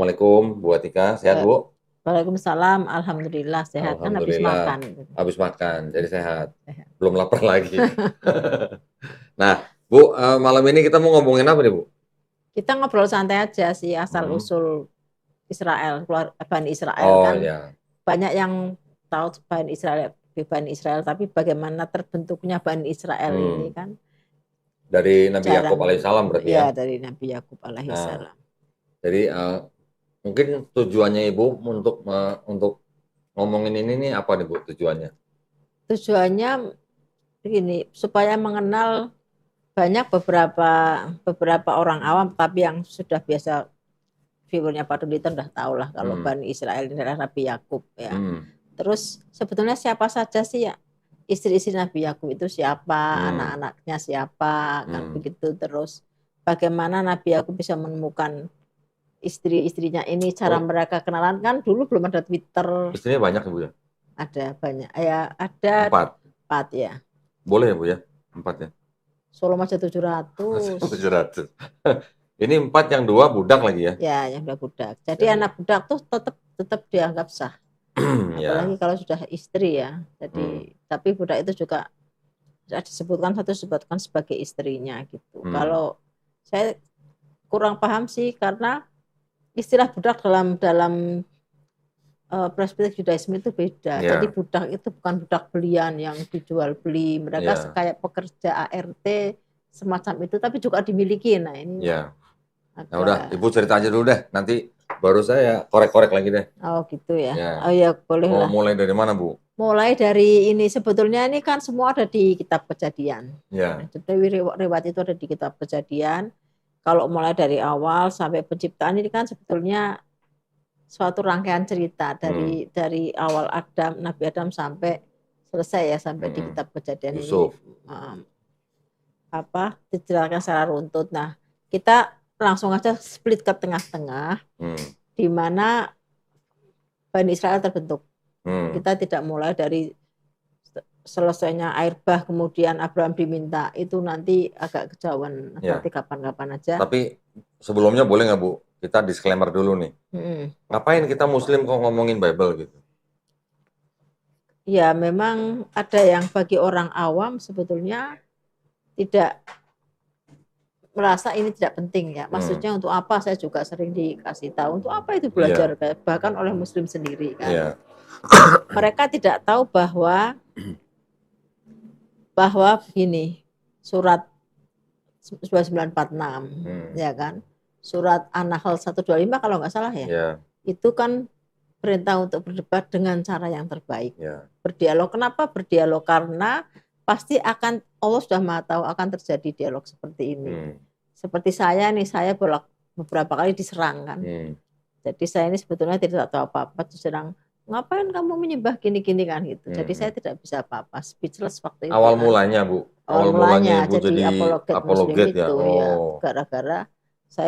Assalamualaikum Bu Atika, sehat Eh, Bu? Waalaikumsalam, alhamdulillah sehat kan habis Alhamdulillah, makan. habis makan, jadi sehat. Sehat. Belum lapar lagi. Nah, Bu, malam ini kita mau ngomongin apa nih Bu? Kita ngobrol santai aja sih asal Hmm. usul Israel, keluar Bani Israel Oh kan ya, banyak yang tahu Bani Israel, tapi bagaimana terbentuknya Bani Israel ini hmm. kan Dari Nabi Yakub jarang alaihissalam berarti ya. ya dari Nabi Yakub Nah, alaihissalam. jadi mungkin tujuannya Ibu untuk ngomongin ini nih apa nih Bu tujuannya? Tujuannya begini supaya mengenal banyak beberapa beberapa orang awam tapi yang sudah biasa viewernya Pak Dudi udah tahu lah kalau Hmm. Bani Israel ini adalah Nabi Yakub ya. Hmm. Terus sebetulnya siapa saja sih ya istri-istri Nabi Yakub itu siapa, Hmm. anak-anaknya siapa, kan Hmm. begitu. Terus bagaimana Nabi Yakub bisa menemukan istri-istrinya ini, cara Oh, mereka kenalan kan dulu belum ada Twitter, istrinya banyak ya Bu ya? ada banyak ya, ada Empat. empat ya. Boleh ya Bu ya? Empat ya? Solo aja 700 700. Ini empat yang dua budak lagi ya? ya yang udah budak. Jadi Jadi, anak budak tuh tetap tetap dianggap sah. Apalagi ya. kalau sudah istri ya. Hmm. Jadi tapi budak itu juga disebutkan sebagai istrinya gitu. Hmm. Kalau saya kurang paham sih karena istilah budak dalam dalam perspektif Judaisme itu beda. Jadi Ya, budak itu bukan budak belian yang dijual beli. Mereka ya, kayak pekerja ART semacam itu tapi juga dimiliki. Nah, ini ya. Nah udah, Ibu agak cerita aja dulu deh. Nanti baru saya korek-korek lagi deh. oh gitu ya. Ya. Oh ya boleh Mau lah. mulai dari mana, Bu? Mulai dari ini sebetulnya ini kan semua ada di kitab Kejadian. Ya. Jadi riwayat itu ada di kitab Kejadian. Kalau mulai dari awal sampai penciptaan ini kan sebetulnya suatu rangkaian cerita Hmm. dari awal Nabi Adam sampai selesai ya sampai di Hmm. kitab Kejadian ini Yusuf. um, apa dijelaskan secara runtut. Nah, kita langsung aja split ke tengah-tengah Hmm. di mana Bani Israel terbentuk. Hmm. Kita tidak mulai dari selesainya air bah kemudian Abraham diminta itu nanti agak kejauhan nanti Ya. kapan-kapan aja. Tapi sebelumnya boleh nggak, Bu? Kita disclaimer dulu nih. Hmm. Ngapain kita Muslim kok ngomongin Bible gitu? Ya memang ada yang bagi orang awam sebetulnya tidak merasa ini tidak penting ya. Hmm. Maksudnya untuk apa saya juga sering dikasih tahu untuk apa itu belajar Iya. bahkan oleh Muslim sendiri kan. Iya. Mereka tidak tahu bahwa bahwa begini surat 1946 Hmm. ya kan. Surat An-Nahl 125 kalau nggak salah ya. Ya. Itu kan perintah untuk berdebat dengan cara yang terbaik. Ya. Berdialog. Kenapa berdialog? Karena pasti akan Allah sudah maha tahu akan terjadi dialog seperti ini. Hmm. Seperti saya nih, saya beberapa kali diserang kan. Hmm. Jadi saya ini sebetulnya tidak tahu apa-apa, diserang. Ngapain kamu menyembah gini-gini kan gitu. Jadi saya Hmm. tidak bisa apa-apa, speechless waktu itu Awal kan. mulanya, Bu. Awal Awal mulanya mulanya Ibu jadi jadi apologet Muslim apologet ya. itu ya, Oh. gara-gara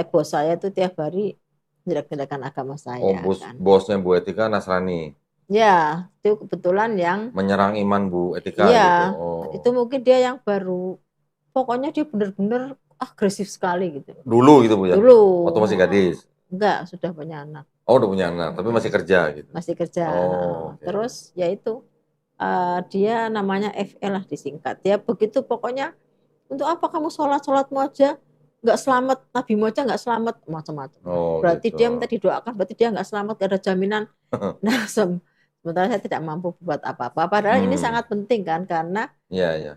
bos saya itu tiap hari jelek-jelekan agama Oh, saya kan. bosnya Bu Etika Nasrani. Ya, itu kebetulan yang Menyerang iman Bu Etika iya, gitu. itu Oh. mungkin dia yang baru, pokoknya dia benar-benar agresif sekali gitu. Dulu gitu Bu ya. Dulu, Waktu masih gadis. enggak, sudah punya anak, Oh, udah punya anak, tapi masih kerja gitu. masih kerja. Oh, oke. Terus ya itu, dia namanya FL lah disingkat. Dia begitu pokoknya, untuk apa kamu sholat-sholatmu aja nggak selamat, nabimu aja nggak selamat, macam-macam. Oh, Berarti gitu. dia minta didoakan, berarti dia nggak selamat, gak ada jaminan. Nah, sementara saya tidak mampu buat apa-apa. Padahal ini Hmm. sangat penting kan, karena Iya, iya.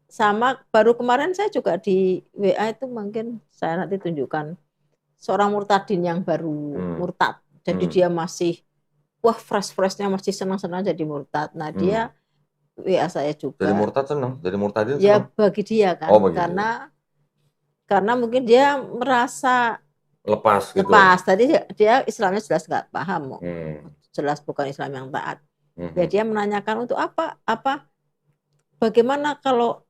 sama baru kemarin saya juga di WA itu mungkin saya nanti tunjukkan seorang murtadin yang baru Hmm. murtad. Jadi Hmm. dia masih wah fresh-freshnya masih senang-senang jadi murtad. Nah Hmm. dia WA saya Jadi juga. murtad seneng, jadi murtadin Ya seneng. bagi dia Oh, kan, begitu. karena mungkin dia merasa Lepas gitu. lepas. Tadi dia Islamnya jelas nggak paham, Hmm. jelas bukan Islam yang taat. Ya Hmm. dia menanyakan untuk apa bagaimana kalau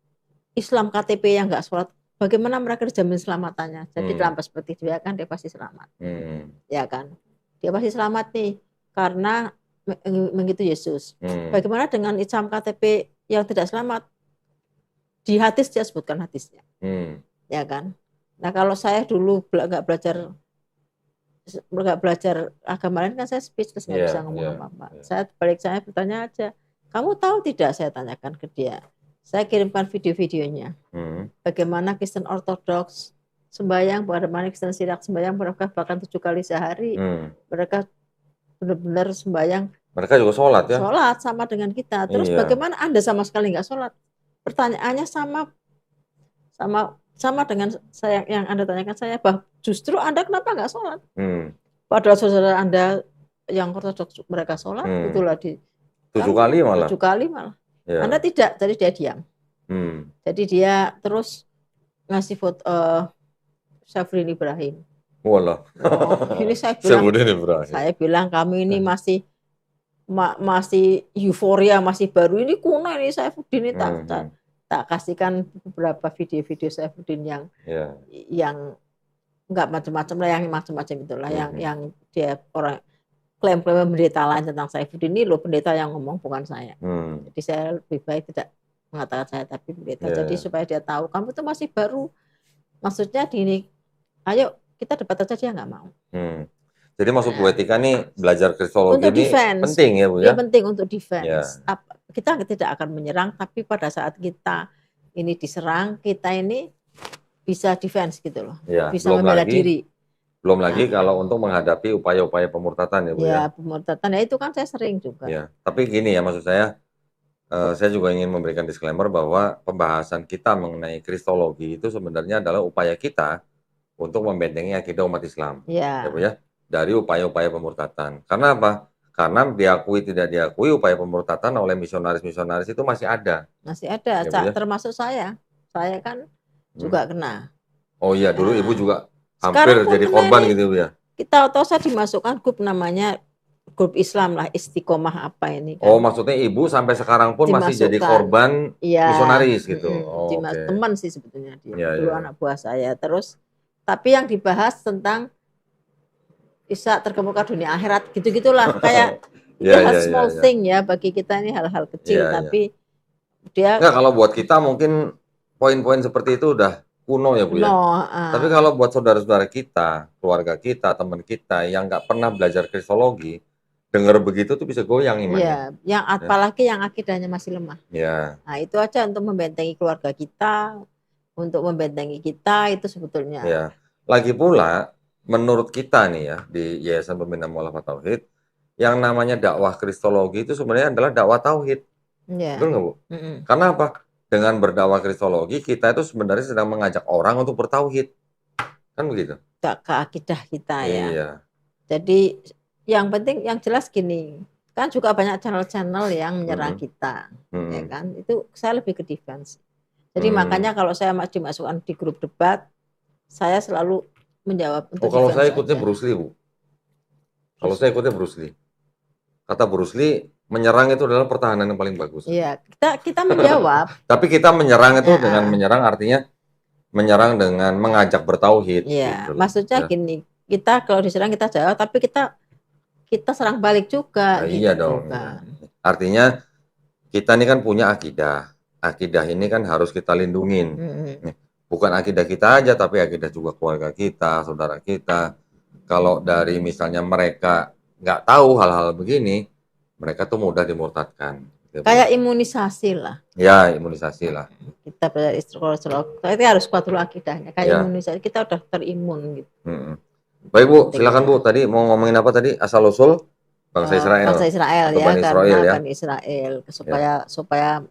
Islam KTP yang nggak sholat, bagaimana mereka dijamin selamatannya? Jadi dalam Hmm. perspektif dia kan dia pasti selamat, Hmm. ya kan? Dia pasti selamat nih karena mengikuti Yesus. Hmm. Bagaimana dengan Islam KTP yang tidak selamat? Di hadis dia sebutkan hadisnya, Hmm. ya kan? Nah kalau saya dulu nggak belajar nggak belajar agama lain kan saya speechless, nggak bisa Iya, ngomong iya, apa-apa. iya. Saya bertanya aja, kamu tahu tidak, saya tanyakan ke dia. Saya kirimkan video-videonya. Hmm. Bagaimana Kristen Ortodoks sembahyang, bagaimana Kristen Sirak sembahyang, mereka bahkan 7 kali sehari. Hmm. Mereka benar-benar sembahyang, Mereka juga sholat ya? sholat sama dengan kita. Terus Iya. bagaimana Anda sama sekali nggak sholat? Pertanyaannya sama dengan saya yang Anda tanyakan saya, bahwa justru Anda kenapa nggak sholat? Hmm. Padahal saudara Anda yang ortodoks mereka sholat, itulah 7 kali malah. 7 kali malah. Ya. Anda tidak, jadi dia diam. Jadi dia terus ngasih foto Syafrin Ibrahim. Walah. Ini saya bilang kami ini masih euforia, masih baru, ini kuno ini Saifuddin ini tak kasihkan beberapa video-video Saifuddin yang nggak macam-macam lah, yang macam-macam itulah, yang dia orang klaim-klaim pendeta lain tentang Saifuddin, ini loh pendeta yang ngomong, bukan saya. Jadi saya lebih baik tidak mengatakan saya, tapi pendeta. Jadi supaya dia tahu kamu tuh masih baru, maksudnya gini, ayo kita debat aja, dia nggak mau. Jadi maksud Bu Etika nih belajar kristologi untuk ini defense, penting ya Bu ya? Penting untuk defense. Kita tidak akan menyerang, tapi pada saat kita ini diserang, kita ini bisa defense gitu loh, bisa membela diri. Belum lagi kalau untuk menghadapi upaya-upaya pemurtatan ya Bu ya? Pemurtatan ya itu kan saya sering juga. Ya, tapi gini ya maksud saya juga ingin memberikan disclaimer bahwa pembahasan kita mengenai kristologi itu sebenarnya adalah upaya kita untuk membentengi akidah umat Islam. Ya Bu ya? Dari upaya-upaya pemurtatan. Karena apa? Karena diakui tidak diakui upaya pemurtatan oleh misionaris-misionaris itu masih ada. Masih ada, ya, termasuk saya. Saya kan juga kena. Oh iya, dulu Ibu juga hampir jadi korban gitu ya. Kita tahu saya dimasukkan grup namanya grup Islam lah, Istiqomah apa ini kan. Oh, maksudnya Ibu sampai sekarang pun masih jadi korban misionaris gitu. Teman sih sebetulnya dia. Dulu anak buah saya. Terus tapi yang dibahas tentang bisa terkemuka dunia akhirat gitu-gitulah, kayak small thing ya bagi kita, ini hal-hal kecil, tapi dia kalau buat kita mungkin poin-poin seperti itu udah kuno ya Bu ya. Tapi kalau buat saudara-saudara kita, keluarga kita, teman kita yang nggak pernah belajar kristologi, dengar begitu tuh bisa goyang imannya. Yang apalagi yang akidahnya masih lemah. Nah itu aja untuk membentengi keluarga kita, untuk membentengi kita itu sebetulnya. Lagi pula menurut kita nih ya di Yayasan Pembina Mu'alafah Tauhid, yang namanya dakwah kristologi itu sebenarnya adalah dakwah tauhid. Betul nggak Bu? Karena apa? Dengan berdakwah kristologi kita itu sebenarnya sedang mengajak orang untuk bertauhid. Kan begitu? Ke akidah kita ya. Jadi yang penting, yang jelas gini, kan juga banyak channel-channel yang menyerang kita, ya kan? Itu saya lebih ke defense. Jadi makanya kalau saya dimasukkan di grup debat, saya selalu menjawab untuk kalau saya ikutnya Bruce Lee Bu. Kalau saya ikutnya Bruce Lee. Kata Bruce Lee, menyerang itu adalah pertahanan yang paling bagus. Iya, kita menjawab. Tapi kita menyerang itu dengan menyerang artinya menyerang dengan mengajak bertauhid. Iya, gitu. Maksudnya gini, kita kalau diserang kita jawab, tapi kita serang balik juga. Iya dong. Ya. Artinya kita ini kan punya akidah. Akidah ini kan harus kita lindungin. Bukan akidah kita aja, tapi akidah juga keluarga kita, saudara kita. Kalau dari misalnya mereka nggak tahu hal-hal begini, mereka tuh mudah dimurtadkan. Kayak imunisasi lah. Ya, imunisasi lah. Kita belajar istiqoroh, itu harus kuat dulu akidahnya. Kayak imunisasi, kita udah terimun gitu. Baik Bu, silakan Bu. Tadi mau ngomongin apa tadi? Asal-usul bangsa Israel. Bangsa Israel ya, karena Bani Israel. Supaya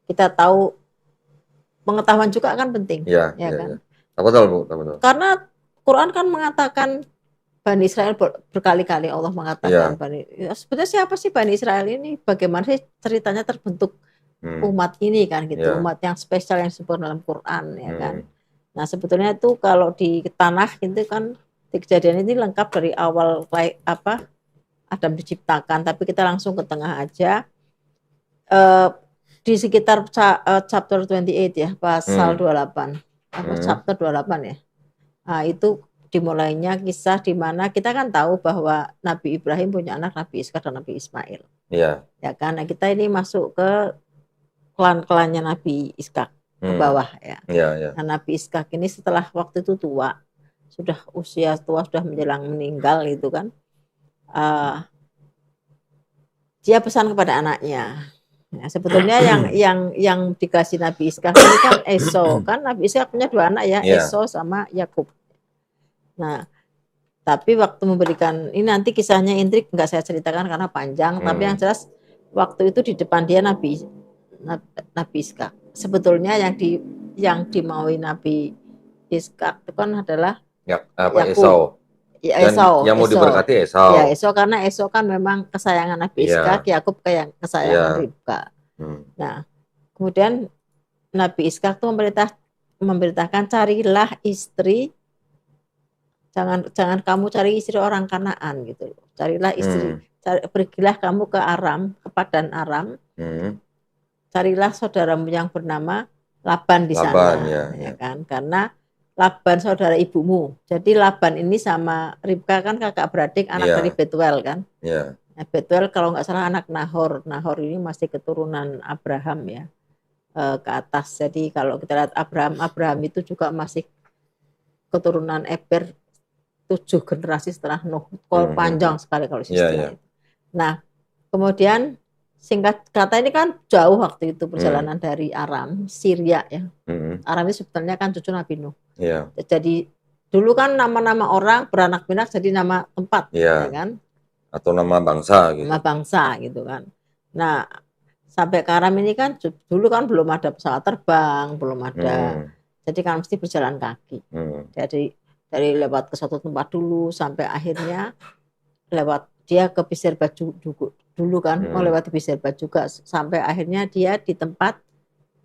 kita tahu, pengetahuan juga kan penting. Ya kan? Betul Bu, betul. Karena Quran kan mengatakan Bani Israel berkali-kali, Allah mengatakan sebetulnya siapa sih Bani Israel ini? Bagaimana sih ceritanya terbentuk umat ini kan gitu, umat yang spesial yang disebut dalam Quran ya kan. Nah sebetulnya itu kalau di tanah itu kan di kejadian ini lengkap dari awal Adam diciptakan, tapi kita langsung ke tengah aja. Di sekitar chapter 28 ya, pasal 28 chapter 28 ya. Nah, itu dimulainya kisah di mana kita kan tahu bahwa Nabi Ibrahim punya anak Nabi Ishak dan Nabi Ismail. Ya kan, nah, kita ini masuk ke klan-klannya Nabi Ishak ke bawah ya. Nah, Nabi Ishak ini setelah waktu itu tua, sudah usia tua, sudah menjelang meninggal itu kan, dia pesan kepada anaknya. Nah, sebetulnya yang dikasih Nabi Ishak ini kan Esau, kan Nabi Ishak punya 2 anak ya, Esau sama Yakub. Nah, tapi waktu memberikan, ini nanti kisahnya intrik nggak saya ceritakan karena panjang, tapi yang jelas waktu itu di depan dia Nabi Ishak. Sebetulnya yang dimaui Nabi Ishak itu kan adalah Esau. Yang mau diberkati Esau. Ya, Esau karena Esau kan memang kesayangan Nabi Ishak, Yakub kayak kesayangan Ribka. Nah, kemudian Nabi Ishak tuh memberitakan carilah istri, jangan kamu cari istri orang Kanaan gitu loh. Carilah istri, pergilah kamu ke Aram, ke Padan Aram. Carilah saudaramu yang bernama Laban di sana, ya kan? Karena Laban saudara ibumu. Jadi Laban ini sama Ribka kan kakak beradik, anak dari Betuel kan. Nah, Betuel kalau nggak salah anak Nahor. Nahor ini masih keturunan Abraham ya, ke atas. Jadi kalau kita lihat Abraham itu juga masih keturunan Eber, 7 generasi setelah Nuh. Panjang sekali kalau istilah itu. Nah, kemudian singkat kata ini kan jauh waktu itu perjalanan dari Aram, Syria ya. Aram itu sebetulnya kan cucu Nabi Nuh. Jadi dulu kan nama-nama orang beranak pinak jadi nama tempat, ya kan? Atau nama bangsa gitu. Nama bangsa gitu kan. Nah, sampai ke Aram ini kan dulu kan belum ada pesawat terbang, belum ada. Jadi kan mesti berjalan kaki. Jadi dari lewat ke suatu tempat dulu sampai akhirnya lewat dia ke Pisir Baju dulu kan, mau lewat di Pisir Baju juga sampai akhirnya dia di tempat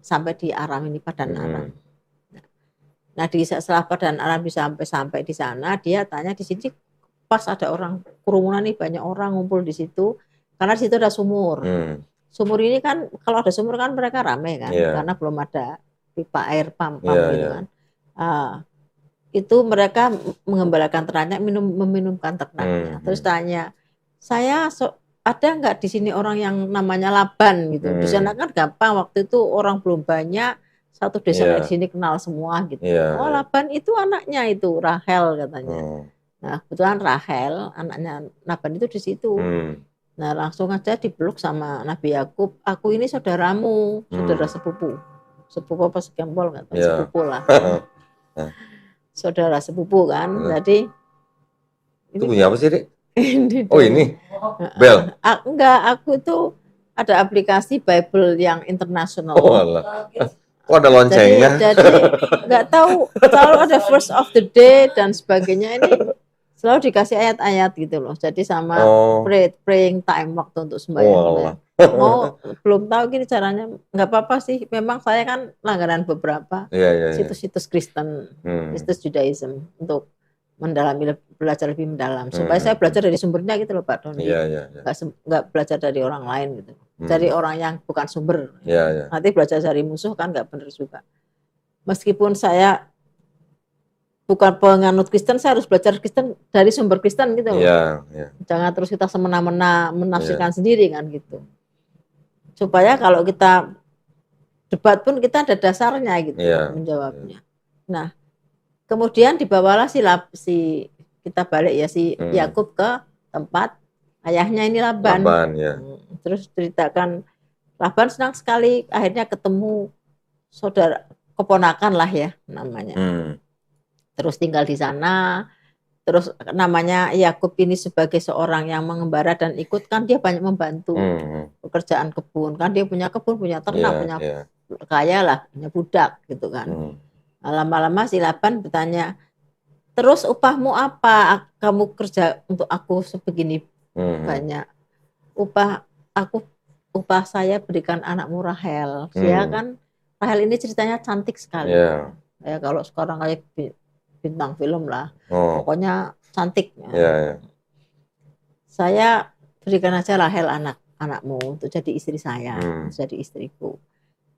sampai di Aram ini, Padan Aram. Nah, setelah Padan Aram sampai di sana, dia tanya di sini pas ada orang kerumunan nih, banyak orang ngumpul di situ karena di situ ada sumur. Sumur ini kan kalau ada sumur kan mereka ramai kan, karena belum ada pipa air pump gitu kan. Itu mereka mengembalakan ternaknya, meminumkan ternaknya. Terus tanya, saya ada nggak di sini orang yang namanya Laban gitu? Di sana kan gampang, waktu itu orang belum banyak, satu desa di sini kenal semua gitu. Oh, Laban itu anaknya itu Rahel katanya. Nah, kebetulan Rahel anaknya Laban itu di situ. Nah, langsung aja dipeluk sama Nabi Yakub. Aku ini saudaramu, saudara sepupu apa sekempol nggak tahu, sepupu lah. Saudara sepupu kan. Jadi itu punya apa sih, Dek? Oh, ini Bel. Enggak, aku tuh ada aplikasi Bible yang internasional. Oh, alah. Oh, ada loncengnya. Jadi nggak tahu, selalu ada verse of the day dan sebagainya, ini selalu dikasih ayat-ayat gitu loh. Jadi sama praying time, waktu untuk sembahyang. Mau belum tahu gini caranya, nggak apa-apa sih. Memang saya kan langganan beberapa situs-situs Kristen, situs Judaism untuk belajar lebih mendalam supaya saya belajar dari sumbernya gitu loh Pak Doni. Nggak belajar dari orang lain gitu. Dari orang yang bukan sumber. Nanti belajar dari musuh kan nggak benar juga. Meskipun saya bukan penganut Kristen, saya harus belajar Kristen dari sumber Kristen gitu loh. Jangan terus kita semena-mena menafsirkan sendiri kan gitu. Supaya kalau kita debat pun kita ada dasarnya gitu menjawabnya. Nah, kemudian dibawalah si kita balik ya si Yakub ke tempat ayahnya ini Laban. Terus ceritakan Laban senang sekali akhirnya ketemu saudara keponakan lah ya namanya. Terus tinggal di sana. Terus namanya Yakub ini sebagai seorang yang mengembara dan ikut kan dia banyak membantu pekerjaan kebun kan, dia punya kebun, punya ternak, punya kaya lah, punya budak gitu kan. Lama-lama si Laban bertanya, terus upahmu apa? Kamu kerja untuk aku sebegini banyak. Upah saya berikan anakmu Rahel. Dia kan Rahel ini ceritanya cantik sekali. Ya kalau sekarang kayak bintang film lah, pokoknya cantik. Saya berikan aja Rahel anakmu untuk jadi istri saya, jadi istriku.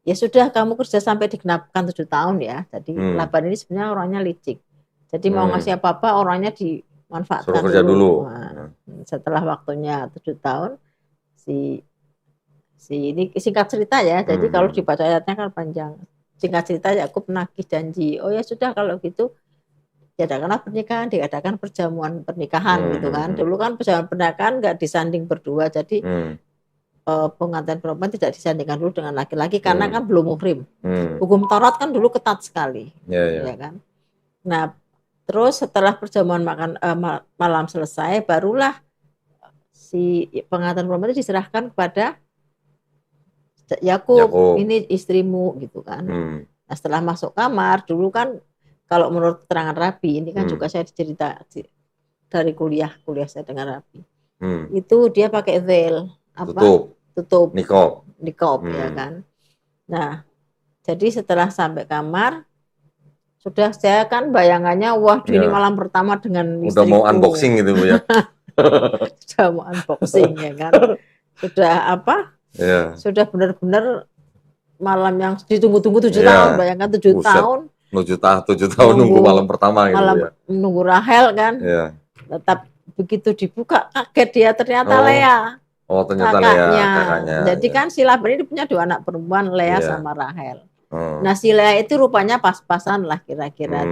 Ya sudah, kamu kerja sampai digenapkan 7 tahun ya. Jadi Laban ini sebenarnya orangnya licik. Jadi mau ngasih apa-apa orangnya dimanfaatkan dulu. Nah, setelah waktunya 7 tahun, si ini singkat cerita ya. Jadi kalau dibaca ayatnya kan panjang. Singkat cerita Yakub nagih janji. Oh ya sudah kalau gitu diadakanlah pernikahan, diadakan perjamuan pernikahan gitu kan. Dulu kan perjamuan pernikahan nggak disanding berdua, jadi pengantin perempuan tidak disandingkan dulu dengan laki-laki karena kan belum muhrim. Hukum Taurat kan dulu ketat sekali, ya kan. Nah, terus setelah perjamuan malam selesai, barulah si pengantin perempuan itu diserahkan kepada Yakub, ini istrimu gitu kan. Nah, setelah masuk kamar, dulu kan kalau menurut keterangan Rabi, ini kan juga saya cerita dari kuliah saya dengan Rabi. Itu dia pakai veil, tutup nikob ya kan. Nah, jadi setelah sampai kamar, sudah saya kan bayangannya, wah ini malam pertama dengan istriku. Udah mau unboxing gitu Bu ya. Sudah mau unboxing ya kan. Sudah apa? Sudah benar-benar malam yang ditunggu-tunggu 7 tahun, bayangkan 7 tahun. 7 tahun nunggu malam pertama gitu ya. Nunggu Rahel kan. Tetap begitu dibuka kaget dia, ternyata Lea. Oh, ternyata kakaknya. Jadi kan si Laban ini punya 2 anak perempuan, Lea sama Rahel. Nah, si Lea itu rupanya pas-pasan lah kira-kira,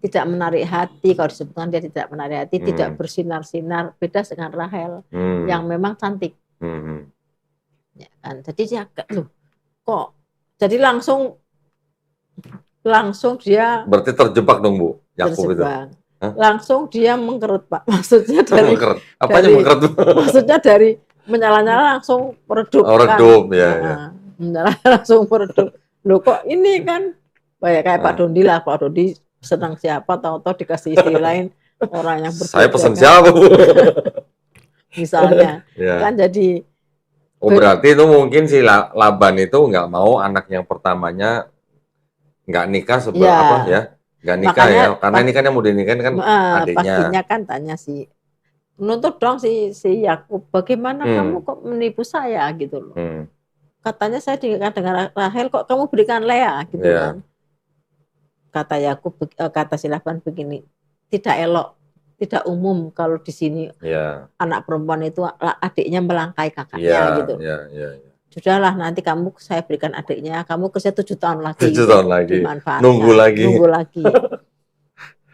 tidak menarik hati, kalau disebutkan dia tidak menarik hati, tidak bersinar-sinar, beda dengan Rahel yang memang cantik. Ya kan? Jadi dia kok jadi langsung dia berarti terjebak dong Bu Yakub itu. Langsung dia mengkerut Pak, maksudnya dari apanya mengkerut? Maksudnya dari menyala-nyala langsung meredup ya. Menyala langsung meredup. Loh kok ini kan kayak Pak Dondi lah, Pak Dondi senang siapa, tahu-tahu dikasih istri lain orang yang berbeda. Saya pesan siapa Bu? Misalnya kan jadi. Berarti itu mungkin si Laban itu nggak mau anak yang pertamanya nggak nikah nggak nikah ya, karena ini kan yang mau dinikahin kan adiknya. Pastinya kan tanya menuntut dong si Yakub, bagaimana kamu kok menipu saya gitu loh. Katanya saya dinikah dengan Rahel, kok kamu berikan Lea gitu kan. Kata Yakub, kata si Laban begini, tidak elok, tidak umum kalau di sini anak perempuan itu adiknya melangkai kakaknya gitu. Sudahlah, nanti saya berikan adiknya, kamu kerja 7 tahun lagi. 7 tahun lagi. Nunggu lagi.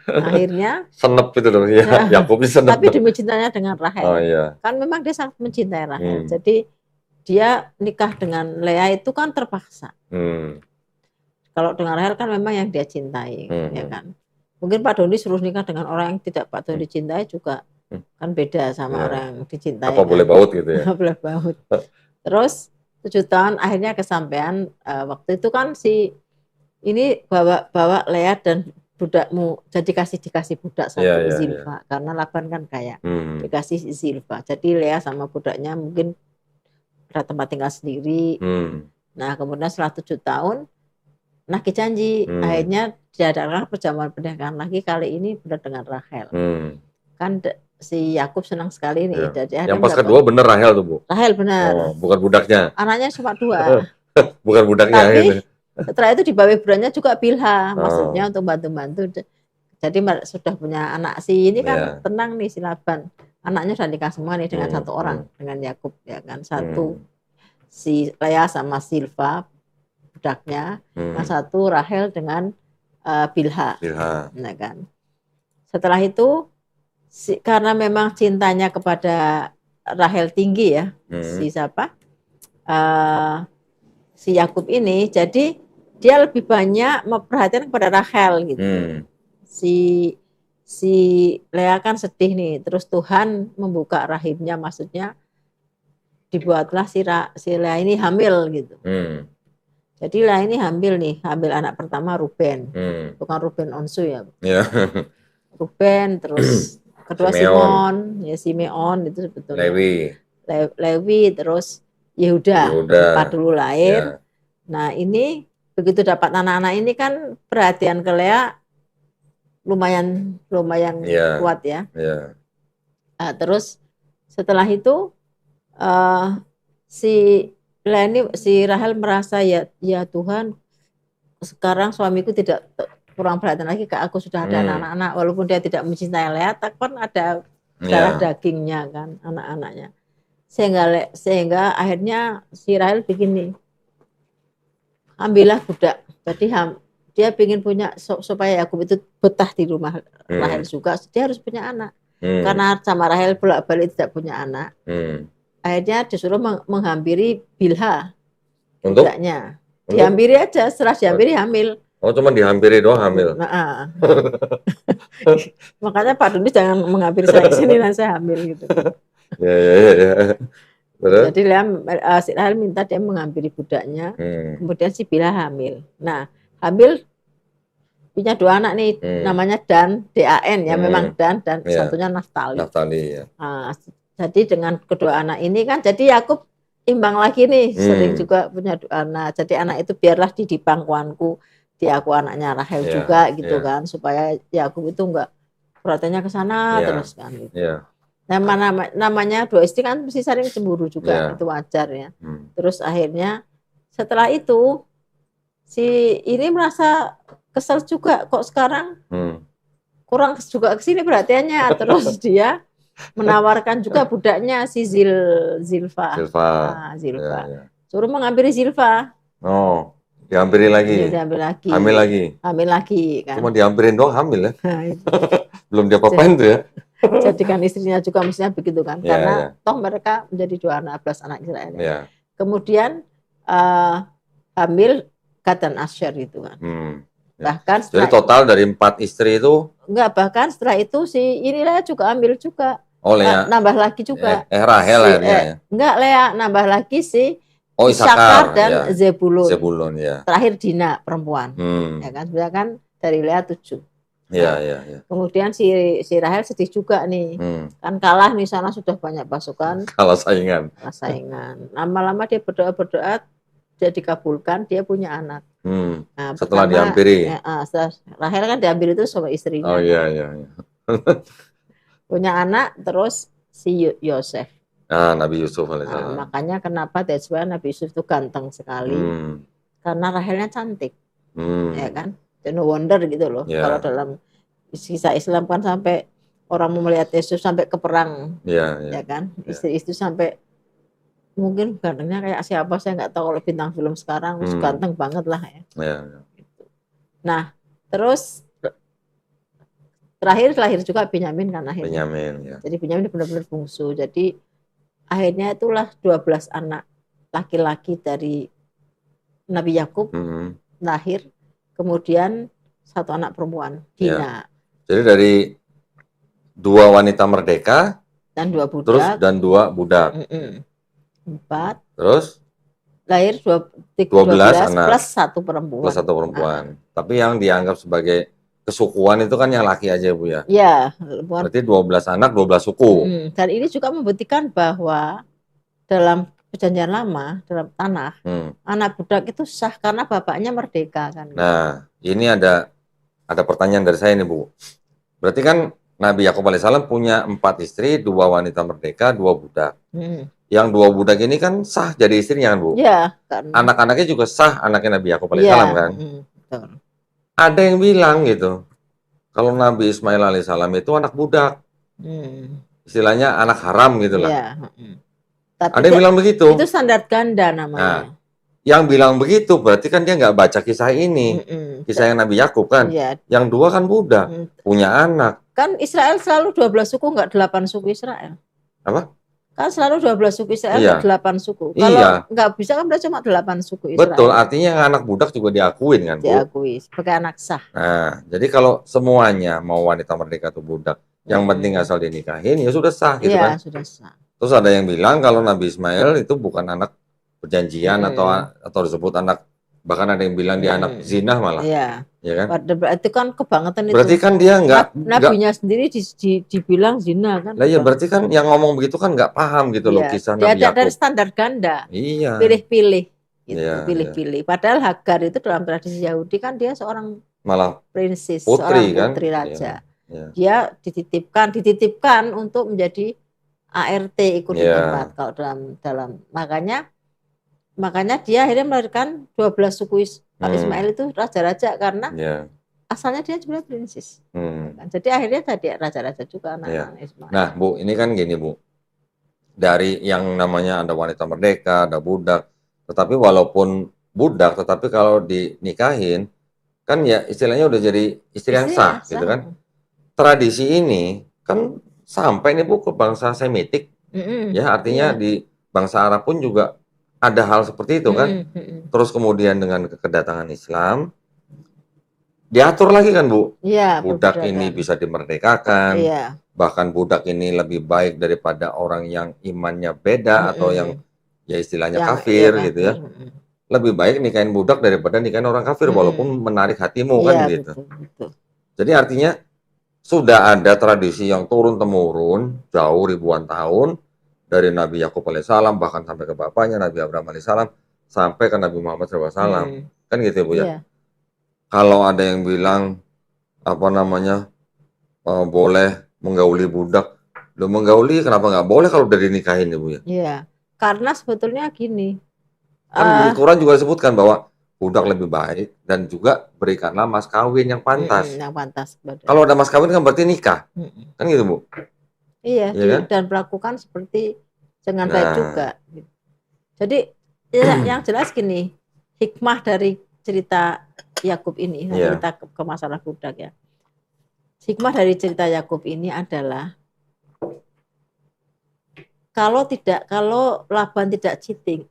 Akhirnya senep itu dong ya. Yakub senep. Tapi demi cintanya dengan Rahel. Kan memang dia sangat mencintai Rahel. Jadi dia nikah dengan Lea itu kan terpaksa. Kalau dengan Rahel kan memang yang dia cintai, ya kan. Mungkin Pak Doni suruh nikah dengan orang yang tidak Pak Doni cintai juga kan beda sama orang yang dicintai. Apa boleh baut gitu ya? Boleh baut. Terus 7 tahun akhirnya kesampaian, waktu itu kan ini bawa Lea dan budakmu, jadi dikasih budak satu Zilfa, karena Laban kan kaya, dikasih Zilfa. Jadi Lea sama budaknya mungkin ada tempat tinggal sendiri. Nah kemudian setelah 7 tahun Naki janji, akhirnya diadakan perjamuan pernikahan lagi, kali ini benar dengan Rahel. Kan si Yakub senang sekali nih. Yang pas kedua bener Rahel tuh Bu? Rahel benar. Oh, bukan budaknya? Anaknya cuma 2. Bukan budaknya. Tapi setelah itu di bawah budaknya juga Bilha, maksudnya untuk bantu-bantu. Jadi sudah punya anak ini kan tenang nih si Laban. Anaknya sudah nikah semua nih dengan 1 orang, dengan Yakub ya kan. 1 si Lea sama Silva budaknya, yang 1 Rahel dengan Bilha. Nah kan. Setelah itu karena memang cintanya kepada Rahel tinggi ya, si Yakub ini, jadi dia lebih banyak memperhatikan kepada Rahel gitu. Si Lea kan sedih nih, terus Tuhan membuka rahimnya, maksudnya dibuatlah si Lea ini hamil gitu. Jadi Lea ini hamil anak pertama Ruben, bukan Ruben Onsu ya. Ruben, terus kedua Simeon itu sebetulnya. Lewi, terus Yehuda. 4 dulu lahir. Nah ini begitu dapat anak-anak ini kan perhatian ke Lea lumayan kuat ya. Nah, terus setelah itu si Rahel merasa ya Tuhan, sekarang suamiku tidak kurang perhatian lagi ke aku, sudah ada anak-anak, walaupun dia tidak mencintai Lea, tapi kan ada darah dagingnya kan anak-anaknya. Sehingga akhirnya si Rahel begini, ambillah budak. Jadi dia ingin punya supaya Yakub itu betah di rumah Rahel juga, dia harus punya anak. Karena sama Rahel bolak-balik tidak punya anak. Akhirnya disuruh menghampiri Bilha. Budaknya. Dihampiri aja, setelah dihampiri hamil. Oh, cuma dihampiri doang hamil. Nah, makanya Pak Doni jangan menghampiri saya sini dan saya hamil gitu. Ya. Jadi si Rahel minta dia menghampiri budaknya, kemudian si Bilha hamil. Nah, hamil punya 2 anak nih, namanya Dan, D-A-N ya, memang Dan satunya Naftali. Naftali ya. Nah, jadi dengan kedua anak ini kan, jadi Yakub imbang lagi nih, sering juga punya 2 anak. Jadi anak itu biarlah di pangkuanku, aku anaknya Rahel juga gitu kan, supaya Yakub itu enggak perhatiannya ke sana terus kan gitu. Namanya 2 istri kan mesti saling cemburu juga, itu wajar ya. Terus akhirnya setelah itu si ini merasa kesel juga, kok sekarang kurang juga ke sini perhatiannya, terus dia menawarkan juga budaknya si Zilfa. Suruh menghampiri Zilfa. Oh, dihampiri lagi. Hamil lagi kan. Cuma dihampirin doang hamil ya. Belum diapa-apain tuh ya. Jadikan istrinya juga mestinya begitu kan, karena toh mereka menjadi 12 anak Israel. Kemudian hamil Gad dan Asher itu kan. Bahkan jadi total dari 4 istri itu enggak, bahkan setelah itu si inilah juga ambil juga. Oh, Lea. Nambah lagi juga. Rahel akhirnya ya. Enggak, Lea nambah lagi si Isakar dan Zebulun. Zebulun ya. Terakhir Dina perempuan. Ya kan, sebenarnya kan dari Lea 7. Iya. Kemudian si Rahel sedih juga nih. Kan kalah nih, sana sudah banyak pasukan. Kalah saingan. Lama-lama dia berdoa, dia dikabulkan, dia punya anak. Nah, setelah dihampiri. Setelah Rahel kan dihampiri itu sama istrinya. Oh iya. Punya anak, terus si Yosef. Nabi Yusuf alaihissalam. Makanya kenapa Nabi Yusuf itu ganteng sekali. Karena Rahelnya cantik. Ya kan? No wonder gitu loh. Kalau dalam kisah Islam kan sampai orang mau melihat Yesus sampai ke perang. Ya kan? Istri-istri sampai mungkin gantengnya kayak siapa, saya nggak tahu, kalau bintang film sekarang ganteng banget lah ya. Nah, terus terakhir lahir juga Benyamin kan akhirnya. Jadi Benyamin benar-benar bungsu. Jadi akhirnya itulah 12 anak laki-laki dari Nabi Yakub lahir, kemudian 1 anak perempuan, Dina. Jadi dari 2 wanita merdeka dan 2 budak. Terus dan 2 budak. 4. Terus lahir 12 anak plus 1 perempuan. Tapi yang dianggap sebagai kesukuan itu kan yang laki aja, Bu ya. Iya, berarti 12 anak 12 suku. Dan ini juga membuktikan bahwa dalam Perjanjian Lama, dalam tanah, anak budak itu sah karena bapaknya merdeka kan. Nah, ini ada pertanyaan dari saya nih, Bu. Berarti kan Nabi Yakub alaihissalam punya 4 istri, 2 wanita merdeka, 2 budak. Yang 2 budak ini kan sah jadi istrinya kan, Bu? Iya. Anak-anaknya juga sah anaknya Nabi Yakub alaihissalam kan? Betul. Ada yang bilang gitu, kalau Nabi Ismail alaihissalam itu anak budak. Istilahnya anak haram gitu lah. Tapi ada yang bilang begitu. Itu standar ganda namanya. Nah, yang bilang begitu berarti kan dia nggak baca kisah ini. Kisah yang Nabi Yakub kan. Yang 2 kan budak, punya anak. Kan Israel selalu 12 suku, nggak 8 suku Israel. Apa? Kan selalu 12 suku Israel, 8 suku. Kalau nggak bisa kan berarti cuma 8 suku Israel. Betul, artinya yang anak budak juga diakuin kan, Bu? Diakui sebagai anak sah. Nah, jadi kalau semuanya mau wanita merdeka atau budak, yang penting asal dinikahin ya sudah sah gitu kan? Iya, sudah sah. Terus ada yang bilang kalau Nabi Ismail itu bukan anak perjanjian atau disebut anak, bahkan ada yang bilang dia anak zina malah. Iya. Ya kan? Berarti kan kebangetan itu. Berarti kan dia nabinya sendiri dibilang zina kan. Lah ya berarti kan yang ngomong begitu kan nggak paham gitu loh kisah Nabi Yakub. Dia dari standar ganda. Iya. Pilih-pilih. Gitu, pilih-pilih. Padahal Hagar itu dalam tradisi Yahudi kan dia seorang malah princess, putri, seorang putri kan? raja. Dia dititipkan untuk menjadi ART ikut di tempat. Kalau dalam makanya dia akhirnya melahirkan 12 suku Ismail itu raja-raja karena asalnya dia sebenarnya princess. Jadi akhirnya tadi raja-raja juga anak-anak Ismail. Nah, Bu, ini kan gini, Bu. Dari yang namanya ada wanita merdeka, ada budak. Tetapi walaupun budak, tetapi kalau dinikahin, kan ya istilahnya udah jadi istri yang sah, gitu kan. Tradisi ini kan sampai nih Bu ke bangsa Semitik, ya artinya di bangsa Arab pun juga ada hal seperti itu kan. Terus kemudian dengan kedatangan Islam, diatur lagi kan Bu, budak ini bisa dimerdekakan, bahkan budak ini lebih baik daripada orang yang imannya beda atau yang ya istilahnya kafir gitu ya. Lebih baik nikahin budak daripada nikahin orang kafir walaupun menarik hatimu kan gitu. Jadi artinya sudah ada tradisi yang turun-temurun jauh ribuan tahun dari Nabi Yakub alaihissalam bahkan sampai ke bapaknya Nabi Abraham alaihissalam sampai ke Nabi Muhammad SAW. Kan gitu ya Bu ya. Kalau ada yang bilang apa namanya boleh menggauli budak, lo menggauli kenapa nggak boleh kalau udah dinikahin ya Bu ya? Iya, karena sebetulnya gini. Kan di Quran juga disebutkan bahwa budak lebih baik dan juga berikanlah mas kawin yang pantas. Yang pantas. Kalau ada mas kawin kan berarti nikah, kan gitu Bu? Iya, kan? Dan perlakukan seperti dengan baik juga. Jadi yang jelas gini, hikmah dari cerita Yakub ini, cerita ke masalah budak ya. Hikmah dari cerita Yakub ini adalah kalau Laban tidak cheating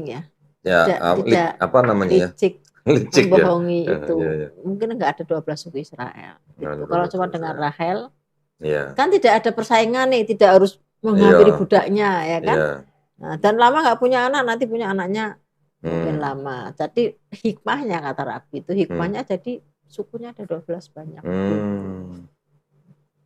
ya. Tidak apa namanya licik, membohongi itu. Mungkin nggak ada 12 suku Israel. Gitu. Kalau cuma dengan Rahel, kan tidak ada persaingan nih, tidak harus menghampiri budaknya ya kan. Nah, dan lama nggak punya anak, nanti punya anaknya mungkin lama. Jadi hikmahnya kata Rabi itu hikmahnya jadi sukunya ada 12 banyak.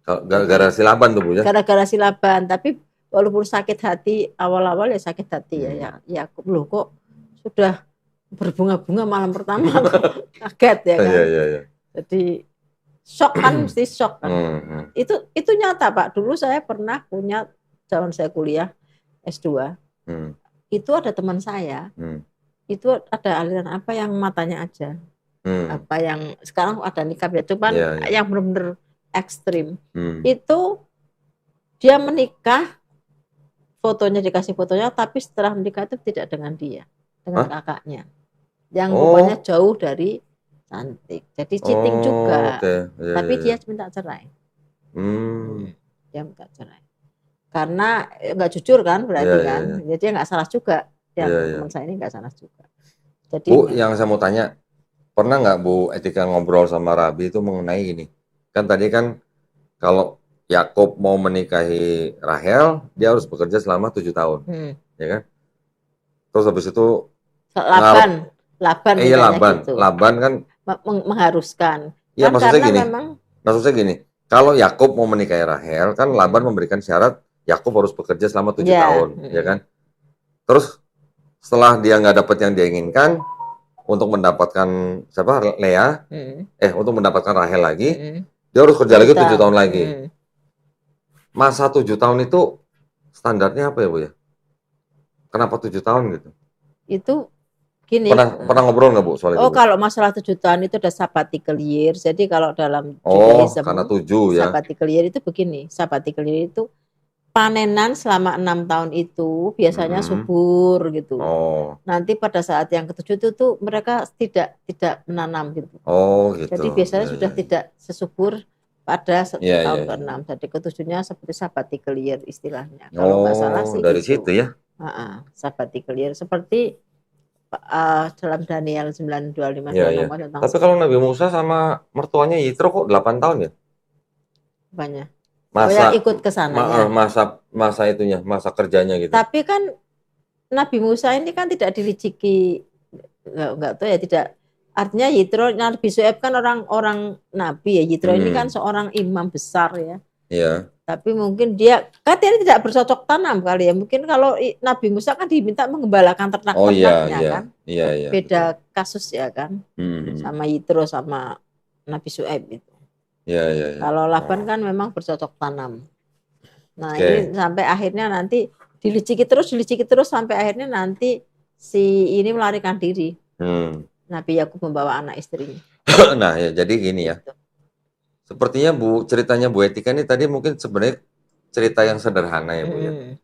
Gara-gara si Laban tuh Bu ya. Gara-gara si Laban, tapi walaupun sakit hati awal-awal ya sakit hati ya Yakub loh kok sudah berbunga-bunga malam pertama kaget ya kan. Iya. Jadi shock kan, mesti shock kan. Itu nyata Pak. Dulu saya pernah punya zaman saya kuliah S2. Itu ada teman saya. Itu ada aliran apa yang matanya aja. Apa yang sekarang ada nikah ya, cuman yang benar-benar ekstrim. Itu dia menikah, fotonya dikasih fotonya, tapi setelah menikah itu tidak dengan dia, dengan kakaknya. Yang rupanya jauh dari cantik. Jadi cheating juga. Tapi dia minta cerai. Dia minta cerai. Karena nggak jujur kan berarti kan. Jadi dia nggak salah juga. Teman saya ini nggak salah juga. Jadi Bu, yang saya mau tanya, pernah nggak Bu Etika ngobrol sama Rabi itu mengenai ini? Kan tadi kan kalau Yakub mau menikahi Rahel, dia harus bekerja selama 7 tahun, ya kan? Terus habis itu Laban kan mengharuskan. Iya, maksudnya gini, kalau Yakub mau menikahi Rahel, kan Laban memberikan syarat Yakub harus bekerja selama 7 tahun, ya kan? Terus setelah dia nggak dapat yang dia inginkan, untuk mendapatkan Lea, untuk mendapatkan Rahel lagi, dia harus kerja lagi 7 tahun lagi. Masa 7 tahun itu standarnya apa ya Bu ya? Kenapa 7 tahun gitu? Itu gini. Pernah ngobrol nggak Bu soal itu? Kalau masalah 7 tahun itu ada sabbatical year. Jadi kalau dalam Judaism, karena 7 ya. Sabbatical year itu begini. Sabbatical year itu panenan selama 6 tahun itu biasanya subur gitu. Nanti pada saat yang ke-7 itu tuh mereka tidak menanam gitu. Gitu. Jadi biasanya sudah tidak sesubur pada tahun ke-6. Jadi ke-7-nya seperti sabbatical year istilahnya. Kalau nggak salah sih dari gitu. Situ ya. Sabbatical year seperti dalam Daniel 9:25 tentang. Tapi kalau Nabi Musa sama mertuanya Yitro kok 8 tahun ya? Banyak. Masa ikut ke sana masa itunya, masa kerjanya gitu. Tapi kan Nabi Musa ini kan tidak diliciki, enggak tahu ya, tidak. Artinya Yitro, Nabi Syuaib kan orang Nabi ya. Yitro ini kan seorang imam besar ya. Iya. Tapi mungkin dia tidak bercocok tanam kali ya. Mungkin kalau Nabi Musa kan diminta mengembalakan ternak-ternaknya kan. Iya. Beda kasus ya kan. Sama Yitro sama Nabi Syuaib itu. Iya. Kalau Laban kan memang bercocok tanam. Nah ini sampai akhirnya nanti diliciki terus sampai akhirnya nanti si ini melarikan diri. Nabi Yakub membawa anak istrinya. Nah ya jadi gini ya. Sepertinya ceritanya Bu Etika ini tadi mungkin sebenarnya cerita yang sederhana ya Bu ya.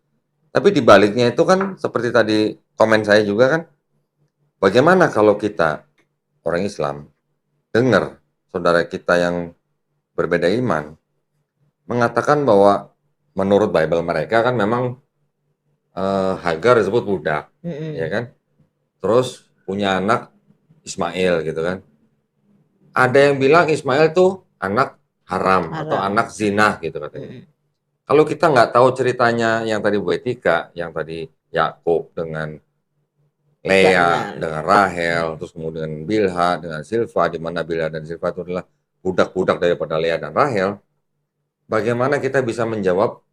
Tapi di baliknya itu kan seperti tadi komen saya juga kan. Bagaimana kalau kita orang Islam dengar saudara kita yang berbeda iman mengatakan bahwa menurut Bible mereka kan memang Hagar disebut budak, ya kan? Terus punya anak Ismail gitu kan. Ada yang bilang Ismail tuh anak haram atau anak zina gitu katanya. Kalau kita nggak tahu ceritanya yang tadi Bu Etika, yang tadi Yakub dengan Lea, dengan Rahel, terus kemudian dengan Bilha, dengan Silva, di mana Bilha dan Silva itu adalah budak-budak daripada Lea dan Rahel. Bagaimana kita bisa menjawab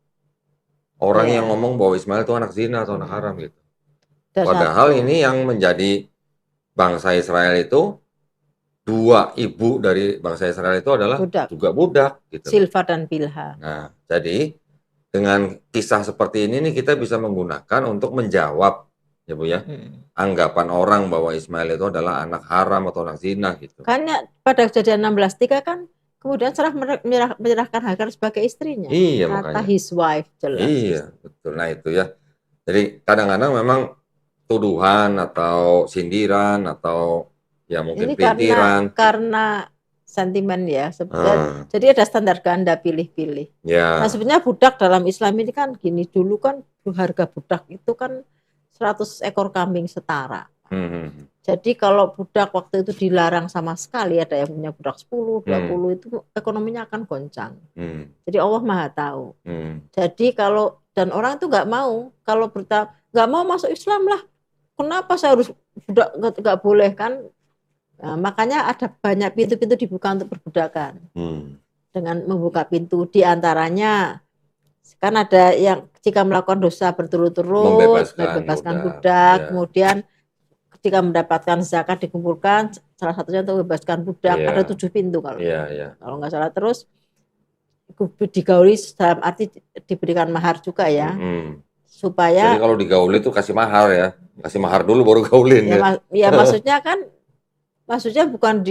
orang yang ngomong bahwa Ismail itu anak zina atau anak haram gitu? Padahal ini yang menjadi bangsa Israel itu, dua ibu dari bangsa Israel itu adalah juga budak gitu. Silva dan Bilha. Nah, jadi dengan kisah seperti ini nih kita bisa menggunakan untuk menjawab ya Bu ya, anggapan orang bahwa Ismail itu adalah anak haram atau anak zina gitu. Karena pada kejadian 16:3 kan kemudian Sarah menyerahkan Hagar sebagai istrinya. Iya, kata makanya. his wife jelas. Iya, betul. Nah itu ya. Jadi kadang-kadang memang tuduhan atau sindiran atau ya mungkin ini pintiran. Karena sentimen ya. Jadi ada standar ganda pilih-pilih. Ya. Nah sebenarnya budak dalam Islam ini kan gini, dulu kan harga budak itu kan 100 ekor kambing setara. Jadi kalau budak waktu itu dilarang sama sekali, ada yang punya budak 10, 20 itu ekonominya akan goncang. Jadi Allah Maha tahu. Jadi kalau dan orang itu nggak mau, kalau nggak mau masuk Islam lah. Kenapa saya harus budak nggak boleh kan? Nah, makanya ada banyak pintu-pintu dibuka untuk perbudakan. Dengan membuka pintu diantaranya kan ada yang jika melakukan dosa berturut-turut membebaskan budak, kemudian ketika mendapatkan zakat dikumpulkan salah satunya untuk membebaskan budak, ada 7 pintu kalau nggak salah. Terus digauli dalam arti diberikan mahar juga ya, supaya jadi kalau digauli itu kasih mahar ya, kasih mahar dulu baru gaulin ya maksudnya bukan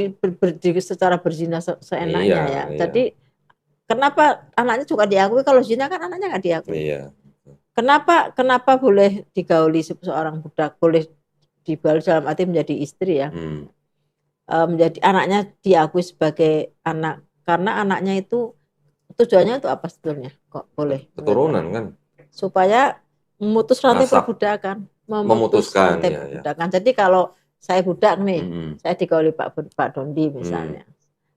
secara berzina seenaknya ya. Jadi kenapa anaknya juga diakui, kalau zina kan anaknya nggak diakui. Kenapa boleh digauli seorang budak, boleh dibalas dalam arti menjadi istri ya, menjadi anaknya diakui sebagai anak, karena anaknya itu tujuannya itu apa sebetulnya kok boleh keturunan kan, supaya memutus rantai perbudakan, memutuskan rantai perbudakan. Jadi kalau saya budak nih, saya digauli Pak Dondi misalnya,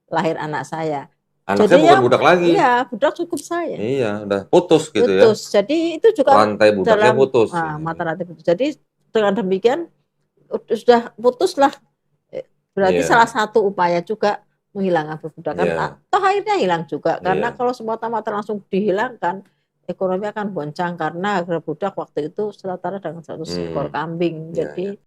lahir anak saya. Anaknya bukan budak lagi. Iya, budak cukup saya. Iya, udah putus gitu ya. Putus. Jadi itu juga rantai budaknya dalam, putus. Mata rantai putus. Jadi dengan demikian sudah putus lah. Berarti salah satu upaya juga menghilangkan perbudakan. Atau akhirnya hilang juga. Karena kalau semata-mata langsung dihilangkan, ekonomi akan goncang karena harga budak waktu itu setara dengan 100 ekor kambing. Jadi